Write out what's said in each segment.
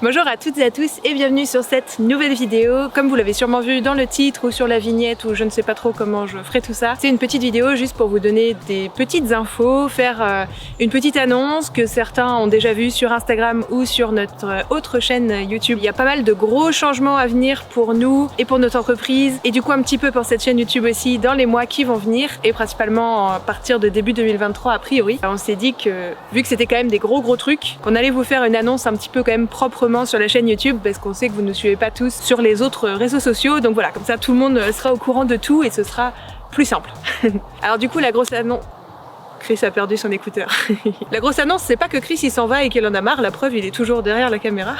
Bonjour à toutes et à tous et bienvenue sur cette nouvelle vidéo. Comme vous l'avez sûrement vu dans le titre ou sur la vignette ou je ne sais pas trop comment je ferai tout ça, c'est une petite vidéo juste pour vous donner des petites infos, faire une petite annonce que certains ont déjà vu sur Instagram ou sur notre autre chaîne YouTube. Il y a pas mal de gros changements à venir pour nous et pour notre entreprise et du coup un petit peu pour cette chaîne YouTube aussi dans les mois qui vont venir et principalement à partir de début 2023 a priori. On s'est dit que vu que c'était quand même des gros trucs, on allait vous faire une annonce un petit peu quand même proprement sur la chaîne YouTube parce qu'on sait que vous ne suivez pas tous sur les autres réseaux sociaux, donc voilà, comme ça tout le monde sera au courant de tout et ce sera plus simple. Alors du coup la grosse annonce... Chris a perdu son écouteur. La grosse annonce, c'est pas que Chris il s'en va et qu'il en a marre, la preuve il est toujours derrière la caméra.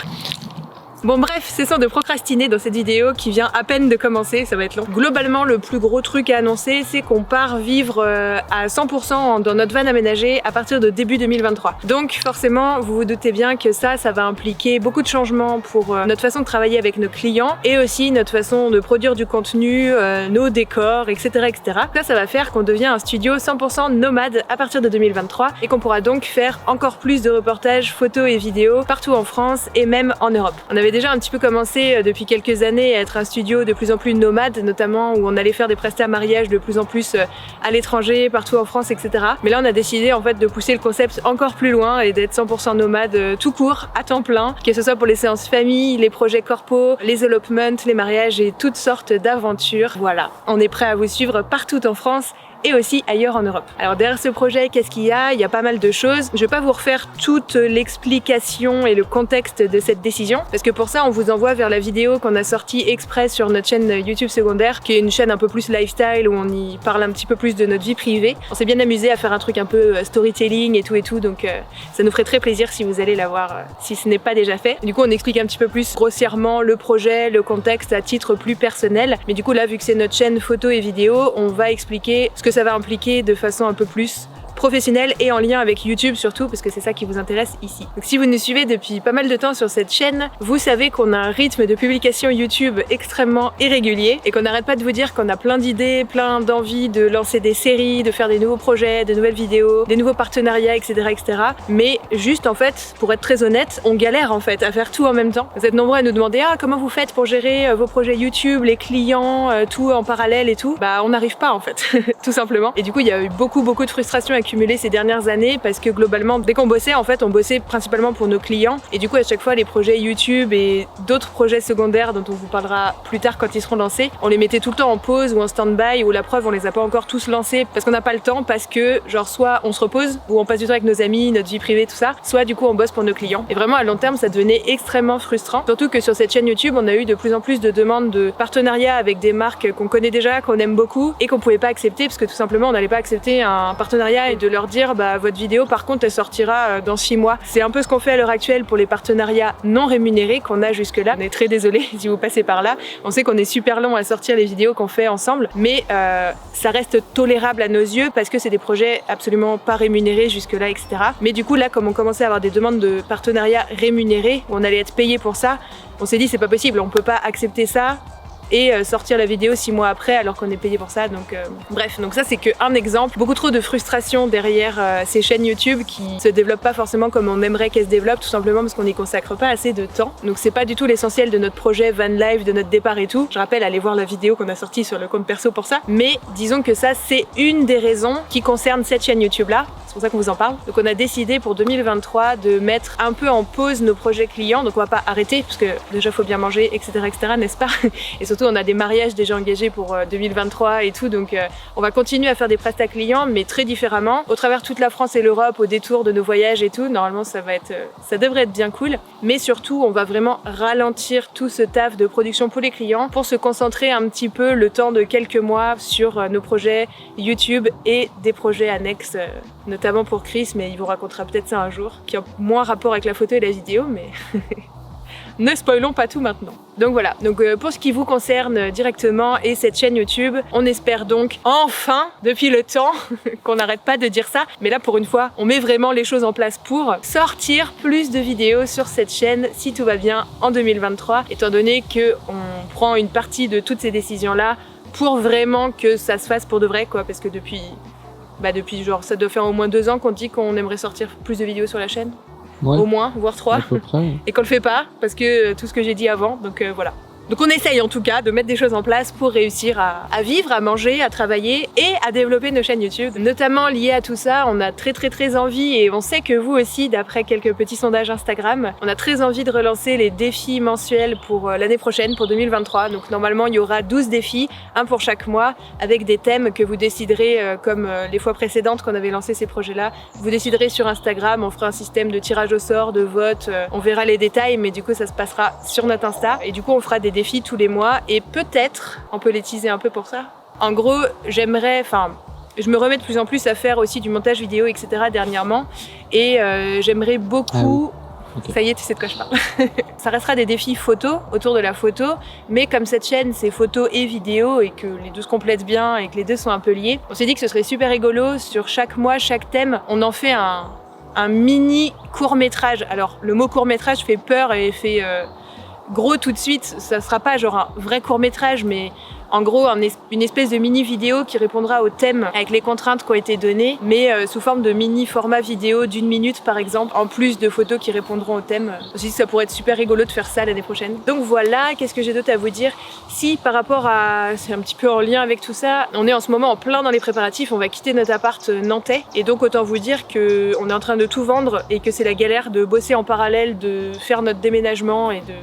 Bon bref, cessons de procrastiner dans cette vidéo qui vient à peine de commencer, ça va être long. Globalement, le plus gros truc à annoncer, c'est qu'on part vivre à 100% dans notre van aménagé à partir de début 2023. Donc forcément, vous vous doutez bien que ça va impliquer beaucoup de changements pour notre façon de travailler avec nos clients et aussi notre façon de produire du contenu, nos décors, etc. etc. Ça va faire qu'on devient un studio 100% nomade à partir de 2023 et qu'on pourra donc faire encore plus de reportages, photos et vidéos partout en France et même en Europe. On avait déjà un petit peu commencé depuis quelques années à être un studio de plus en plus nomade, notamment où on allait faire des prestats mariages de plus en plus à l'étranger, partout en France, etc. Mais là on a décidé en fait de pousser le concept encore plus loin et d'être 100% nomade tout court, à temps plein, que ce soit pour les séances famille, les projets corpo, les elopements, les mariages et toutes sortes d'aventures. Voilà, on est prêt à vous suivre partout en France et aussi ailleurs en Europe. Alors derrière ce projet, qu'est-ce qu'il y a? Il y a pas mal de choses. Je vais pas vous refaire toute l'explication et le contexte de cette décision, parce que pour ça, on vous envoie vers la vidéo qu'on a sortie exprès sur notre chaîne YouTube secondaire, qui est une chaîne un peu plus lifestyle, où on y parle un petit peu plus de notre vie privée. On s'est bien amusé à faire un truc un peu storytelling et tout, donc ça nous ferait très plaisir si vous allez la voir, si ce n'est pas déjà fait. Du coup, on explique un petit peu plus grossièrement le projet, le contexte à titre plus personnel, mais du coup là, vu que c'est notre chaîne photo et vidéo, on va expliquer ce que ça va impliquer de façon un peu plus professionnel et en lien avec YouTube surtout, parce que c'est ça qui vous intéresse ici. Donc si vous nous suivez depuis pas mal de temps sur cette chaîne, vous savez qu'on a un rythme de publication YouTube extrêmement irrégulier et qu'on n'arrête pas de vous dire qu'on a plein d'idées, plein d'envies de lancer des séries, de faire des nouveaux projets, de nouvelles vidéos, des nouveaux partenariats, etc. etc. Mais juste en fait, pour être très honnête, on galère en fait à faire tout en même temps. Vous êtes nombreux à nous demander comment vous faites pour gérer vos projets YouTube, les clients, tout en parallèle et tout. Bah on n'arrive pas en fait, tout simplement. Et du coup il y a eu beaucoup de frustration accumulée ces dernières années parce que globalement dès qu'on bossait en fait on bossait principalement pour nos clients et du coup à chaque fois les projets YouTube et d'autres projets secondaires dont on vous parlera plus tard quand ils seront lancés, on les mettait tout le temps en pause ou en stand-by, ou la preuve on les a pas encore tous lancés parce qu'on n'a pas le temps, parce que genre soit on se repose ou on passe du temps avec nos amis, notre vie privée, tout ça, soit du coup on bosse pour nos clients. Et vraiment à long terme ça devenait extrêmement frustrant, surtout que sur cette chaîne YouTube on a eu de plus en plus de demandes de partenariats avec des marques qu'on connaît déjà, qu'on aime beaucoup et qu'on pouvait pas accepter parce que tout simplement on n'allait pas accepter un partenariat et de leur dire bah votre vidéo par contre elle sortira dans 6 mois. C'est un peu ce qu'on fait à l'heure actuelle pour les partenariats non rémunérés qu'on a jusque là. On est très désolé si vous passez par là. On sait qu'on est super long à sortir les vidéos qu'on fait ensemble, mais ça reste tolérable à nos yeux parce que c'est des projets absolument pas rémunérés jusque là, etc. Mais du coup là comme on commençait à avoir des demandes de partenariats rémunérés où on allait être payé pour ça, on s'est dit c'est pas possible, on peut pas accepter ça et sortir la vidéo 6 mois après alors qu'on est payé pour ça, donc bref, donc ça c'est qu'un exemple. Beaucoup trop de frustration derrière ces chaînes YouTube qui se développent pas forcément comme on aimerait qu'elles se développent, tout simplement parce qu'on n'y consacre pas assez de temps. Donc c'est pas du tout l'essentiel de notre projet van life, de notre départ et tout. Je rappelle, allez voir la vidéo qu'on a sortie sur le compte perso pour ça, mais disons que ça c'est une des raisons qui concerne cette chaîne YouTube là. C'est pour ça qu'on vous en parle. Donc on a décidé pour 2023 de mettre un peu en pause nos projets clients, donc on va pas arrêter parce que déjà faut bien manger, etc., n'est-ce pas? Et surtout on a des mariages déjà engagés pour 2023 et tout, donc on va continuer à faire des prestats clients mais très différemment, au travers toute la France et l'Europe, au détour de nos voyages et tout. Normalement ça devrait être bien cool, mais surtout on va vraiment ralentir tout ce taf de production pour les clients pour se concentrer un petit peu le temps de quelques mois sur nos projets YouTube et des projets annexes, notamment pour Chris, mais il vous racontera peut-être ça un jour, qui a moins rapport avec la photo et la vidéo, mais ne spoilons pas tout maintenant. Donc voilà, donc pour ce qui vous concerne directement et cette chaîne YouTube, on espère donc enfin, depuis le temps, qu'on n'arrête pas de dire ça, mais là pour une fois, on met vraiment les choses en place pour sortir plus de vidéos sur cette chaîne si tout va bien en 2023, étant donné qu'on prend une partie de toutes ces décisions-là pour vraiment que ça se fasse pour de vrai, quoi, parce que depuis genre ça doit faire au moins 2 ans qu'on dit qu'on aimerait sortir plus de vidéos sur la chaîne. Ouais, au moins, voire 3. à peu près. Et qu'on le fait pas, parce que tout ce que j'ai dit avant, donc voilà. Donc on essaye en tout cas de mettre des choses en place pour réussir à vivre, à manger, à travailler et à développer nos chaînes YouTube. Notamment lié à tout ça, on a très envie, et on sait que vous aussi, d'après quelques petits sondages Instagram, on a très envie de relancer les défis mensuels pour l'année prochaine, pour 2023. Donc normalement il y aura 12 défis, un pour chaque mois, avec des thèmes que vous déciderez, comme les fois précédentes qu'on avait lancé ces projets-là. Vous déciderez sur Instagram, on fera un système de tirage au sort, de vote, on verra les détails, mais du coup ça se passera sur notre Insta. Et du coup on fera des défis tous les mois, et peut-être, on peut les teaser un peu pour ça. En gros, je me remets de plus en plus à faire aussi du montage vidéo, etc. dernièrement, et j'aimerais beaucoup... Okay. Ça y est, tu sais de quoi je parle. Ça restera des défis photo, autour de la photo, mais comme cette chaîne c'est photo et vidéo et que les deux se complètent bien et que les deux sont un peu liés, on s'est dit que ce serait super rigolo, sur chaque mois, chaque thème, on en fait un mini court-métrage. Alors le mot court-métrage fait peur et fait gros tout de suite, ça sera pas genre un vrai court-métrage, mais en gros une espèce de mini vidéo qui répondra au thème avec les contraintes qui ont été données, mais sous forme de mini format vidéo d'1 minute par exemple, en plus de photos qui répondront au thème. Aussi ça pourrait être super rigolo de faire ça l'année prochaine. Donc voilà, qu'est-ce que j'ai d'autre à vous dire? Si par rapport à, c'est un petit peu en lien avec tout ça, on est en ce moment en plein dans les préparatifs, on va quitter notre appart nantais, et donc autant vous dire qu'on est en train de tout vendre et que c'est la galère de bosser en parallèle, de faire notre déménagement et de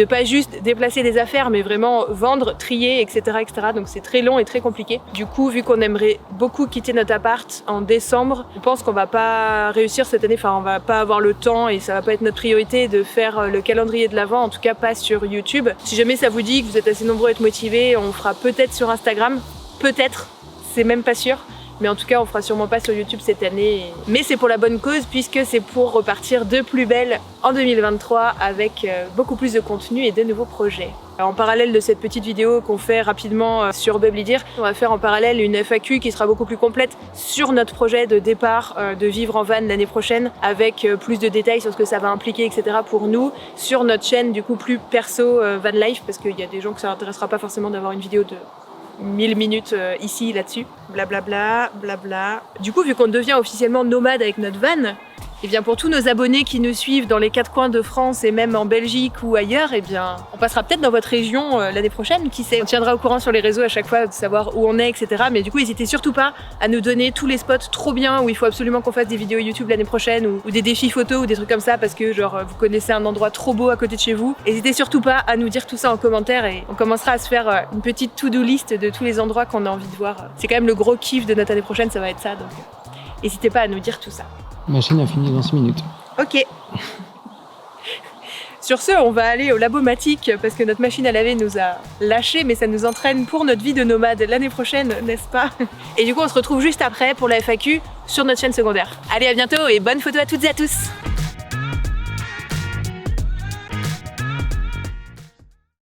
pas juste déplacer des affaires, mais vraiment vendre, trier, etc. Donc c'est très long et très compliqué. Du coup, vu qu'on aimerait beaucoup quitter notre appart en décembre, on pense qu'on va pas réussir cette année, enfin on va pas avoir le temps et ça va pas être notre priorité de faire le calendrier de l'Avent, en tout cas pas sur YouTube. Si jamais ça vous dit que vous êtes assez nombreux à être motivés, on fera peut-être sur Instagram, peut-être, c'est même pas sûr. Mais en tout cas, on fera sûrement pas sur YouTube cette année. Mais c'est pour la bonne cause, puisque c'est pour repartir de plus belle en 2023 avec beaucoup plus de contenu et de nouveaux projets. Alors, en parallèle de cette petite vidéo qu'on fait rapidement sur Bublidir, on va faire en parallèle une FAQ qui sera beaucoup plus complète sur notre projet de départ de vivre en van l'année prochaine, avec plus de détails sur ce que ça va impliquer, etc. pour nous, sur notre chaîne du coup plus perso van life, parce qu'il y a des gens que ça n'intéressera pas forcément d'avoir une vidéo de 1000 minutes ici, là-dessus, blablabla, blabla. Du coup, vu qu'on devient officiellement nomade avec notre van, et bien pour tous nos abonnés qui nous suivent dans les 4 coins de France et même en Belgique ou ailleurs, et bien on passera peut-être dans votre région l'année prochaine, qui sait. On tiendra au courant sur les réseaux à chaque fois de savoir où on est, etc. Mais du coup, n'hésitez surtout pas à nous donner tous les spots trop bien où il faut absolument qu'on fasse des vidéos YouTube l'année prochaine, ou des défis photos ou des trucs comme ça, parce que genre vous connaissez un endroit trop beau à côté de chez vous. N'hésitez surtout pas à nous dire tout ça en commentaire, et on commencera à se faire une petite to-do list de tous les endroits qu'on a envie de voir. C'est quand même le gros kiff de notre année prochaine, ça va être ça, donc n'hésitez pas à nous dire tout ça. Ma chaîne a fini dans 6 minutes. Ok. Sur ce, on va aller au Labomatic parce que notre machine à laver nous a lâché, mais ça nous entraîne pour notre vie de nomade l'année prochaine, n'est-ce pas? Et du coup, on se retrouve juste après pour la FAQ sur notre chaîne secondaire. Allez, à bientôt et bonne photo à toutes et à tous!